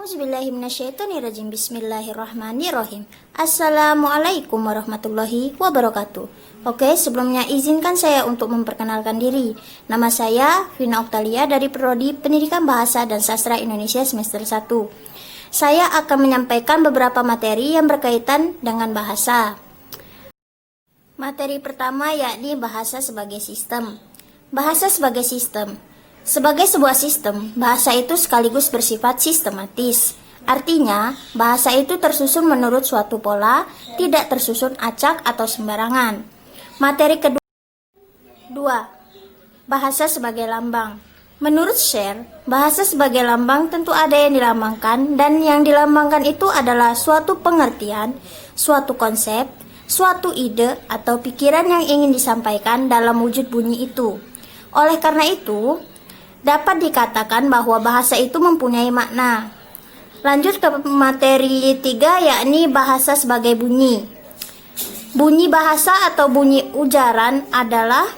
Auzubillahiminasyaitonirrajim. Bismillahirrahmanirrahim. Assalamualaikum warahmatullahi wabarakatuh. Oke, sebelumnya izinkan saya untuk memperkenalkan diri. Nama saya Vina Oktalia dari Prodi Pendidikan Bahasa dan Sastra Indonesia semester 1. Saya akan menyampaikan beberapa materi yang berkaitan dengan bahasa. Materi pertama yakni bahasa sebagai sistem. Bahasa sebagai sistem. Sebagai sebuah sistem, bahasa itu sekaligus bersifat sistematis. Artinya, bahasa itu tersusun menurut suatu pola, tidak tersusun acak atau sembarangan. Materi kedua, bahasa sebagai lambang. Menurut Sher, bahasa sebagai lambang tentu ada yang dilambangkan, dan yang dilambangkan itu adalah suatu pengertian, suatu konsep, suatu ide atau pikiran yang ingin disampaikan dalam wujud bunyi itu. Oleh karena itu, dapat dikatakan bahwa bahasa itu mempunyai makna. Lanjut ke materi 3 yakni bahasa sebagai bunyi. Bunyi bahasa atau bunyi ujaran adalah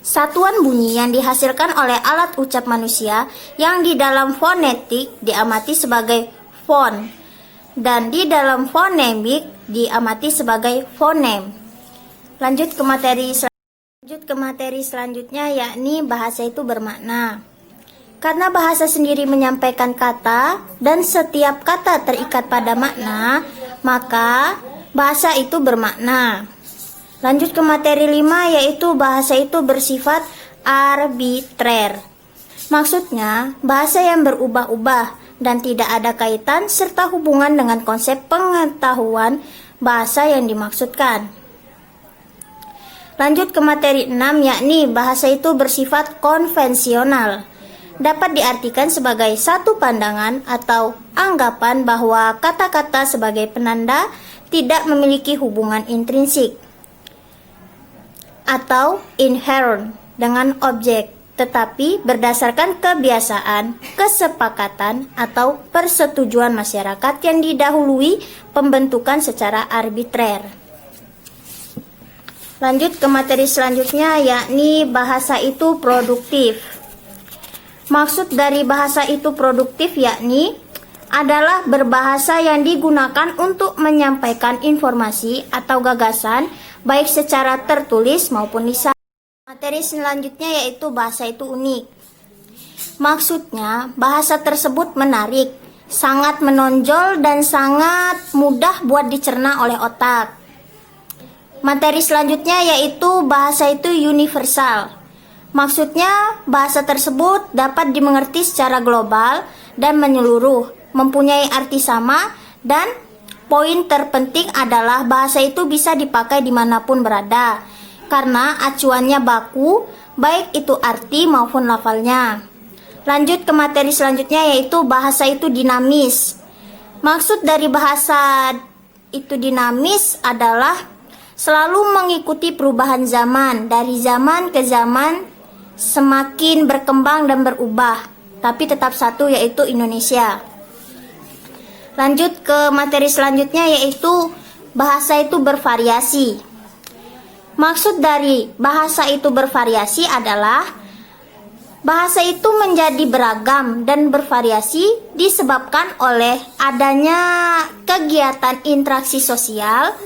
satuan bunyi yang dihasilkan oleh alat ucap manusia yang di dalam fonetik diamati sebagai fon dan di dalam fonemik diamati sebagai fonem. Lanjut ke materi selanjutnya yakni bahasa itu bermakna. Karena bahasa sendiri menyampaikan kata dan setiap kata terikat pada makna, maka bahasa itu bermakna. Lanjut ke materi 5 yaitu bahasa itu bersifat arbitrer. Maksudnya bahasa yang berubah-ubah dan tidak ada kaitan serta hubungan dengan konsep pengetahuan bahasa yang dimaksudkan. Lanjut ke materi 6 yakni bahasa itu bersifat konvensional. Dapat diartikan sebagai satu pandangan atau anggapan bahwa kata-kata sebagai penanda tidak memiliki hubungan intrinsik atau inherent dengan objek, tetapi berdasarkan kebiasaan, kesepakatan atau persetujuan masyarakat yang didahului pembentukan secara arbitrer. Lanjut ke materi selanjutnya yakni bahasa itu produktif. Maksud dari bahasa itu produktif yakni adalah berbahasa yang digunakan untuk menyampaikan informasi atau gagasan baik secara tertulis maupun lisan. Materi selanjutnya yaitu bahasa itu unik. Maksudnya bahasa tersebut menarik, sangat menonjol dan sangat mudah buat dicerna oleh otak. Materi selanjutnya yaitu bahasa itu universal. Maksudnya bahasa tersebut dapat dimengerti secara global dan menyeluruh, mempunyai arti sama, dan poin terpenting adalah bahasa itu bisa dipakai dimanapun berada, karena acuannya baku, baik itu arti maupun lafalnya. Lanjut ke materi selanjutnya yaitu bahasa itu dinamis. Maksud dari bahasa itu dinamis adalah selalu mengikuti perubahan zaman, dari zaman ke zaman semakin berkembang dan berubah, tapi tetap satu yaitu Indonesia. Lanjut ke materi selanjutnya yaitu bahasa itu bervariasi. Maksud dari bahasa itu bervariasi adalah bahasa itu menjadi beragam dan bervariasi disebabkan oleh adanya kegiatan interaksi sosial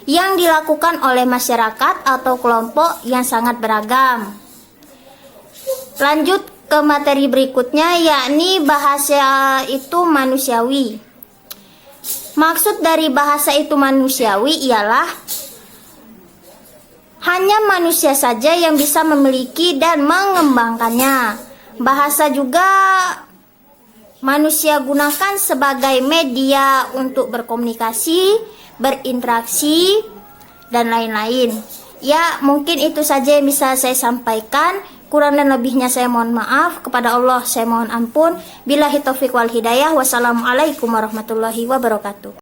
yang dilakukan oleh masyarakat atau kelompok yang sangat beragam. Lanjut ke materi berikutnya yakni bahasa itu manusiawi. Maksud dari bahasa itu manusiawi ialah hanya manusia saja yang bisa memiliki dan mengembangkannya. Bahasa juga manusia gunakan sebagai media untuk berkomunikasi, berinteraksi, dan lain-lain. Ya, mungkin itu saja yang bisa saya sampaikan. Kurang dan lebihnya saya mohon maaf. Kepada Allah saya mohon ampun. Billahi taufiq wal hidayah. Wassalamualaikum warahmatullahi wabarakatuh.